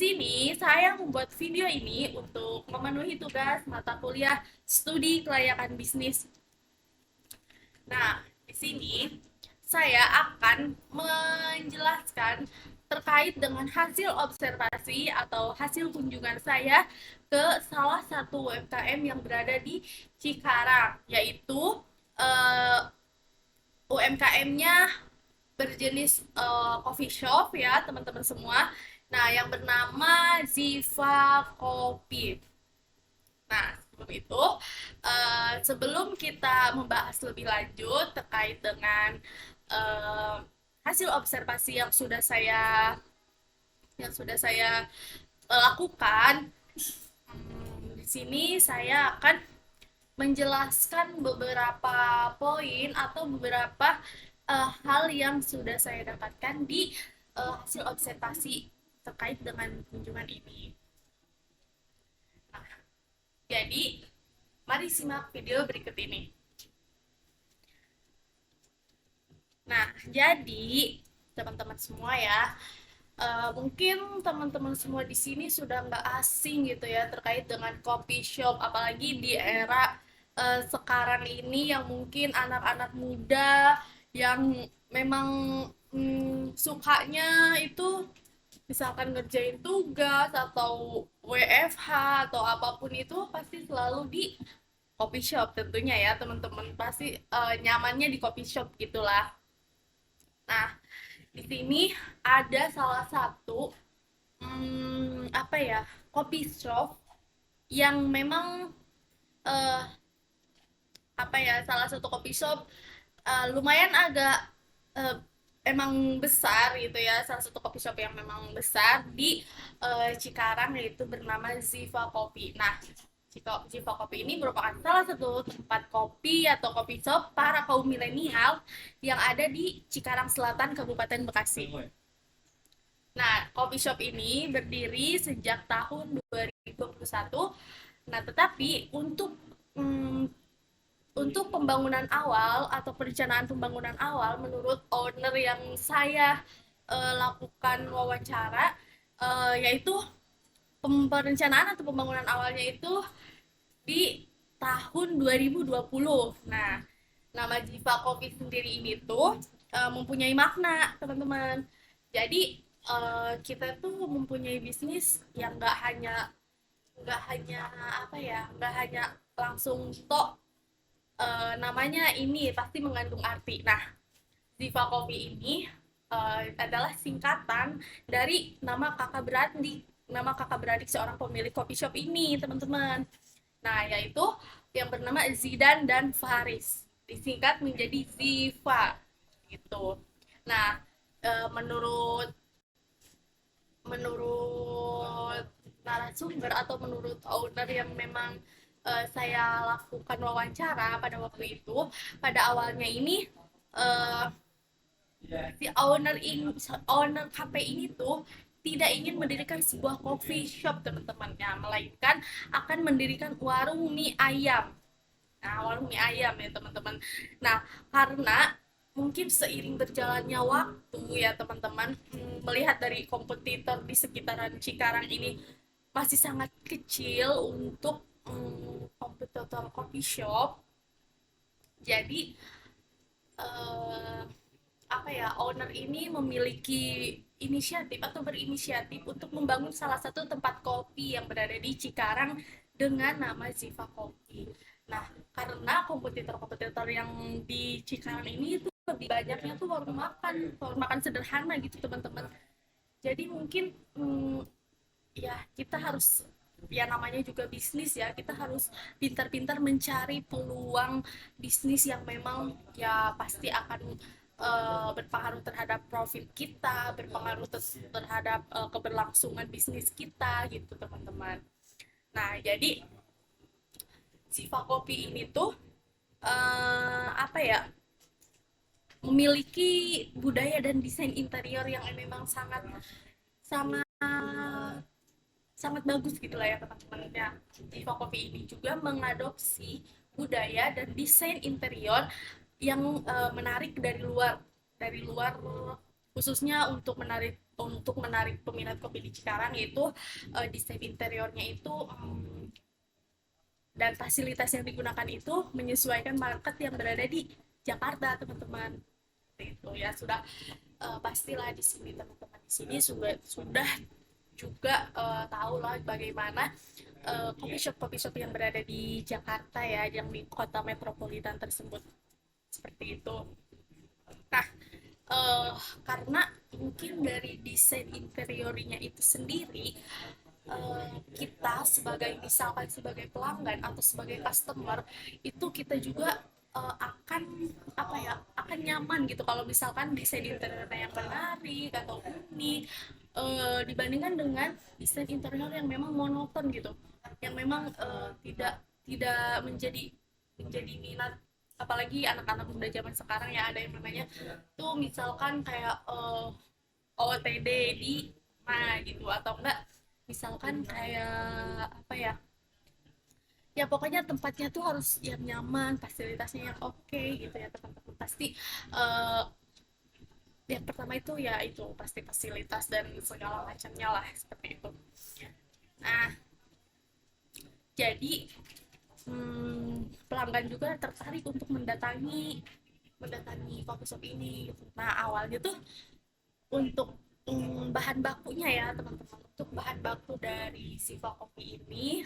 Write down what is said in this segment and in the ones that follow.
sini saya membuat video ini untuk memenuhi tugas mata kuliah studi kelayakan bisnis. Nah, di sini saya akan menjelaskan terkait dengan hasil observasi atau hasil kunjungan saya ke salah satu UMKM yang berada di Cikarang, yaitu UMKM-nya berjenis coffee shop ya teman-teman semua. Nah, yang bernama Ziva Coffee. Nah, sebelum kita membahas lebih lanjut terkait dengan uh, hasil observasi yang sudah saya lakukan, di sini saya akan menjelaskan beberapa poin atau beberapa hal yang sudah saya dapatkan di hasil observasi terkait dengan kunjungan ini. Nah, jadi mari simak video berikut ini. Nah, jadi teman-teman semua ya, mungkin teman-teman semua di sini sudah nggak asing gitu ya terkait dengan coffee shop, apalagi di era sekarang ini yang mungkin anak-anak muda yang memang sukanya itu misalkan ngerjain tugas atau WFH atau apapun itu pasti selalu di coffee shop tentunya ya teman-teman, pasti nyamannya di coffee shop gitulah. Nah, di sini ada salah satu apa ya, coffee shop yang memang eh, apa ya, salah satu coffee shop lumayan agak eh, emang besar gitu ya, salah satu coffee shop yang memang besar di Cikarang, yaitu bernama Ziva Coffee. Nah, Ziva Coffee ini merupakan salah satu tempat kopi atau coffee shop para kaum milenial yang ada di Cikarang Selatan, Kabupaten Bekasi. Nah, coffee shop ini berdiri sejak tahun 2021. Nah, tetapi untuk pembangunan awal atau perencanaan pembangunan awal, menurut owner yang saya lakukan wawancara, yaitu perencanaan atau pembangunan awalnya itu di tahun 2020. Nah, nama Jiva Coffee sendiri ini tuh mempunyai makna, teman-teman. Jadi kita tuh mempunyai bisnis yang nggak hanya apa ya, nggak hanya langsung tok namanya ini pasti mengandung arti. Nah, Ziva Coffee ini adalah singkatan dari nama kakak beradik seorang pemilik coffee shop ini, teman-teman. Nah, yaitu yang bernama Zidan dan Faris, disingkat menjadi Ziva gitu. Nah, menurut menurut narasumber atau menurut owner yang memang saya lakukan wawancara pada waktu itu, pada awalnya ini uh, si owner kafe ini tuh tidak ingin mendirikan sebuah coffee shop, teman-temannya, melainkan akan mendirikan warung mie ayam. Nah, warung mie ayam ya teman-teman. Nah, karena mungkin seiring berjalannya waktu ya teman-teman, melihat dari kompetitor di sekitaran Cikarang ini masih sangat kecil untuk kompetitor coffee shop. Jadi eh, apa ya, owner ini memiliki inisiatif atau berinisiatif untuk membangun salah satu tempat kopi yang berada di Cikarang dengan nama Ziva Coffee. Nah, karena kompetitor-kompetitor yang di Cikarang ini itu lebih banyaknya tuh warung makan sederhana gitu teman-teman. Jadi mungkin ya kita harus, ya namanya juga bisnis ya, kita harus pintar-pintar mencari peluang bisnis yang memang ya pasti akan berpengaruh terhadap profit kita, berpengaruh terhadap keberlangsungan bisnis kita gitu teman-teman. Nah, jadi Siva Kopi ini tuh apa ya, memiliki budaya dan desain interior yang memang sangat sangat sangat bagus gitu lah ya teman-teman ya. Viva Coffee ini juga mengadopsi budaya dan desain interior yang menarik dari luar khususnya untuk menarik peminat kopi di Cikarang, yaitu desain interiornya itu dan fasilitas yang digunakan itu menyesuaikan market yang berada di Jakarta, teman-teman. Itu ya sudah pastilah di sini teman-teman di sini sudah juga tahu lah bagaimana coffee shop yang berada di Jakarta ya, yang di kota metropolitan tersebut, seperti itu. Nah, uh, karena mungkin dari desain interiornya itu sendiri, kita sebagai pelanggan atau sebagai customer itu kita juga akan apa ya, akan nyaman gitu kalau misalkan desain interiornya yang menarik atau unik, dibandingkan dengan desain interior yang memang monoton gitu, yang memang tidak tidak menjadi minat, apalagi anak-anak muda zaman sekarang ya, ada yang namanya tuh misalkan kayak OOTD di mana gitu, atau enggak misalkan kayak apa ya, ya pokoknya tempatnya tuh harus yang nyaman, fasilitasnya yang oke gitu ya teman-teman. Pasti uh, yang pertama itu ya itu pasti fasilitas dan segala macamnya lah, seperti itu. Nah, jadi pelanggan juga tertarik untuk mendatangi coffee shop ini gitu. Nah, awalnya tuh untuk bahan bakunya ya teman-teman, untuk bahan baku dari Siva Coffee ini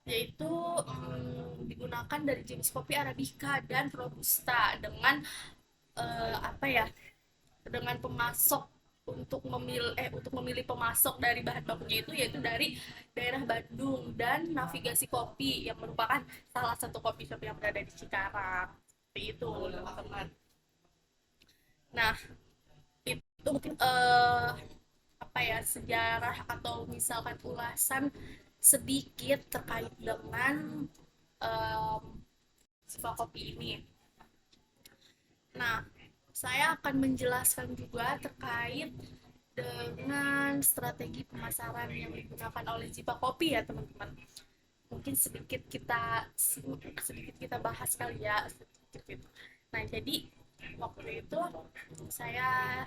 yaitu digunakan dari jenis kopi Arabica dan Robusta dengan apa ya, dengan pemasok untuk memilih pemasok dari bahan bakunya itu yaitu dari daerah Bandung dan Navigasi Kopi yang merupakan salah satu kopi shop yang berada di Cikarang, seperti itu teman-teman. Nah, itu mungkin apa ya, sejarah atau misalkan ulasan sedikit terkait dengan um, Siva Kopi ini. Nah, saya akan menjelaskan juga terkait dengan strategi pemasaran yang digunakan oleh Zipa Kopi ya teman-teman. Mungkin sedikit kita bahas kali ya, sedikit gitu. Nah, jadi waktu itu saya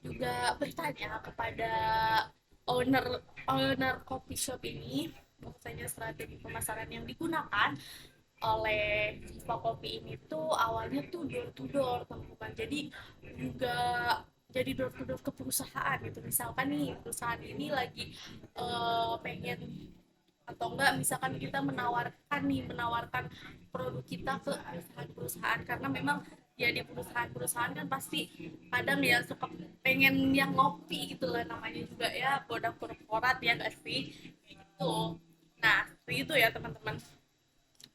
juga bertanya kepada owner owner coffee shop ini, bahwasanya strategi pemasaran yang digunakan oleh Pak Kopi ini tuh awalnya tuh door to door teman-teman, jadi juga jadi door to door ke perusahaan gitu. Misalkan nih perusahaan ini lagi pengen, atau enggak misalkan kita menawarkan produk kita ke perusahaan-perusahaan, karena memang ya di perusahaan-perusahaan kan pasti kadang ya suka pengen yang ngopi gitu lah, namanya juga ya produk korporat ya nggak sih gitu. Nah itu ya teman-teman,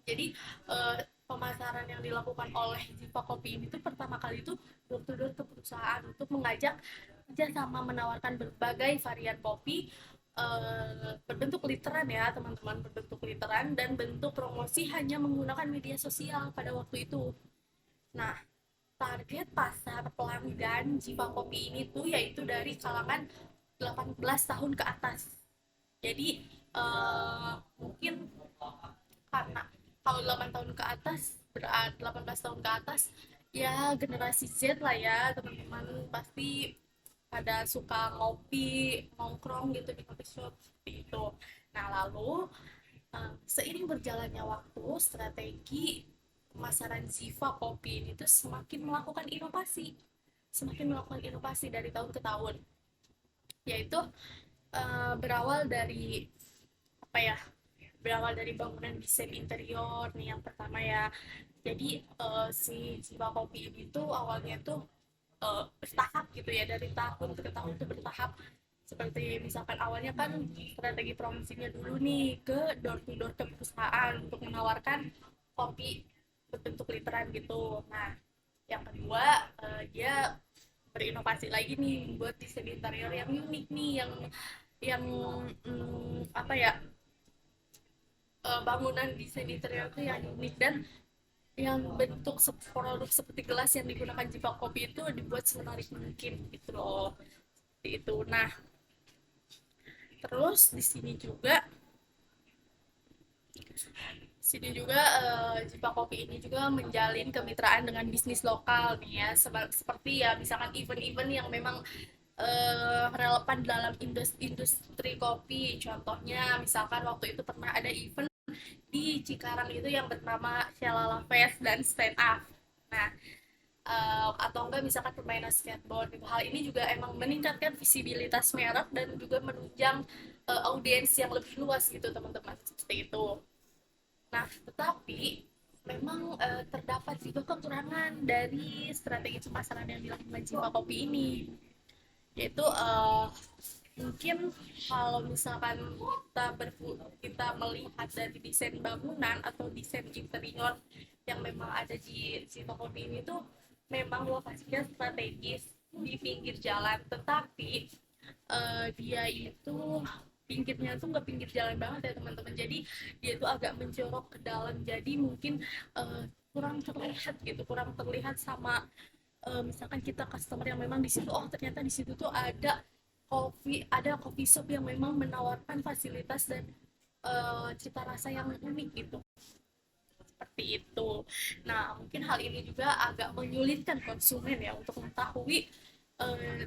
jadi pemasaran yang dilakukan oleh Ziva Kopi ini tuh pertama kali itu door to door ke perusahaan untuk mengajak kerjasama menawarkan berbagai varian kopi berbentuk literan ya teman-teman, berbentuk literan dan bentuk promosi hanya menggunakan media sosial pada waktu itu. Nah, target pasar pelanggan Ziva Kopi ini tuh yaitu dari kalangan 18 tahun ke atas. Jadi mungkin karena kalau 8 tahun ke atas, berarti 18 tahun ke atas ya generasi Z lah ya teman-teman, pasti pada suka ngopi nongkrong gitu di coffee shop seperti itu. Nah lalu seiring berjalannya waktu, strategi pemasaran Ziva Kopi ini tuh semakin melakukan inovasi dari tahun ke tahun, yaitu berawal dari apa ya, berawal dari bangunan desain interior nih yang pertama ya. Jadi si Siva Kopi ini tuh awalnya tuh bertahap gitu ya, dari tahun ke tahun tuh bertahap. Seperti misalkan awalnya kan strategi promosinya dulu nih ke door to door ke perusahaan untuk menawarkan kopi berbentuk literan gitu. Nah, yang kedua dia berinovasi lagi nih buat desain interior yang unik nih, yang apa ya, bangunan desain interior itu yang unik dan yang bentuk produk seperti gelas yang digunakan Jiva Kopi itu dibuat semenarik mungkin gitu loh, seperti itu. Nah terus di sini juga Sini juga Jipa Kopi ini juga menjalin kemitraan dengan bisnis lokal nih ya, seperti ya misalkan event-event yang memang relevan dalam industri kopi. Contohnya misalkan waktu itu pernah ada event di Cikarang itu yang bernama Shalala Fest dan Stand Up. Nah, atau enggak misalkan permainan skateboard gitu. Hal ini juga emang meningkatkan visibilitas merek dan juga menunjang audiens yang lebih luas gitu teman-teman, seperti itu. Nah, tetapi memang terdapat juga kekurangan dari strategi pemasaran yang dilakukan Jiwa Kopi ini, yaitu mungkin kalau misalkan kita melihat dari desain bangunan atau desain interior yang memang ada di Jiwa Kopi ini tuh memang lokasinya strategis di pinggir jalan, tetapi dia itu pinggirnya tuh nggak pinggir jalan banget ya teman-teman, jadi dia tuh agak menjorok ke dalam, jadi mungkin kurang terlihat gitu, kurang terlihat sama misalkan kita customer yang memang di situ, oh ternyata di situ tuh ada coffee shop yang memang menawarkan fasilitas dan cita rasa yang unik gitu, seperti itu. Nah, mungkin hal ini juga agak menyulitkan konsumen ya untuk mengetahui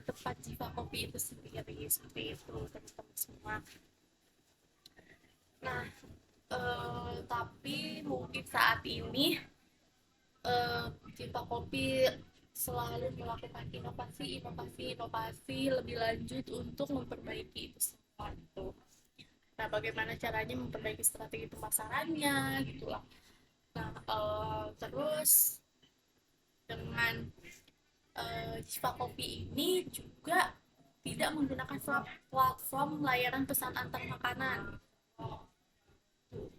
tempat Jiva Kopi itu sendiri, seperti itu teman-teman semua. Nah, tapi mungkin saat ini Jiva Kopi selalu melakukan inovasi lebih lanjut untuk memperbaiki itu semua itu. Nah, bagaimana caranya memperbaiki strategi pemasarannya gitulah. Nah, terus dengan Jiva Kopi ini juga tidak menggunakan platform layanan pesan antar makanan,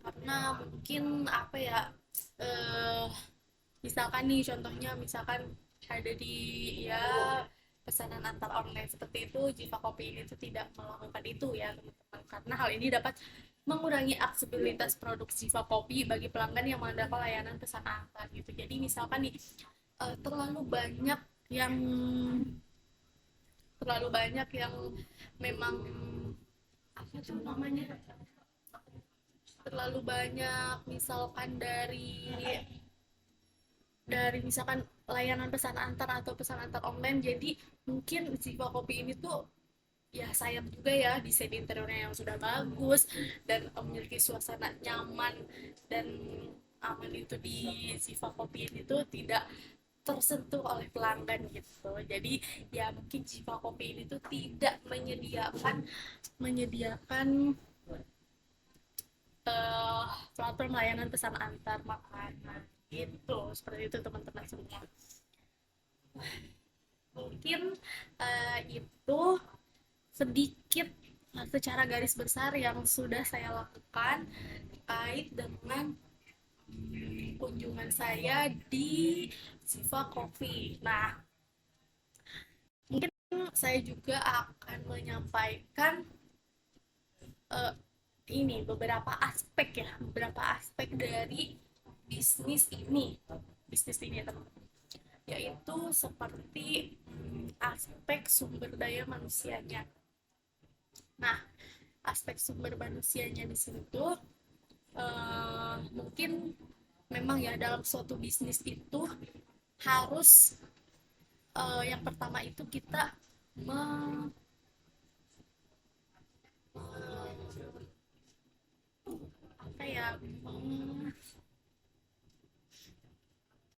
karena mungkin apa ya, eh, misalkan nih contohnya misalkan ada di ya pesanan antar online seperti itu, Jiva Kopi ini tuh tidak melakukan itu ya teman-teman, karena hal ini dapat mengurangi aksesibilitas produk Jiva Kopi bagi pelanggan yang mengandalkan layanan pesan antar gitu. Jadi misalkan nih terlalu banyak yang memang apa tuh namanya, terlalu banyak misalkan dari misalkan layanan pesan antar atau pesan antar online, jadi mungkin Ziva Kopi ini tuh ya sayang juga ya, desain interiornya yang sudah bagus dan memiliki suasana nyaman dan aman itu di Ziva Kopi ini tuh tidak tersentuh oleh pelanggan gitu. Jadi ya mungkin Ziva Kopi ini tuh tidak menyediakan platform layanan pesan antar makanan gitu, seperti itu teman-teman semua. Mungkin itu sedikit secara garis besar yang sudah saya lakukan terkait dengan kunjungan saya di Siva Coffee. Nah, mungkin saya juga akan menyampaikan uh, ini beberapa aspek dari bisnis ini teman-teman, yaitu seperti aspek sumber daya manusianya. Nah, aspek sumber manusianya di sini tuh mungkin memang ya dalam suatu bisnis itu harus yang pertama itu kita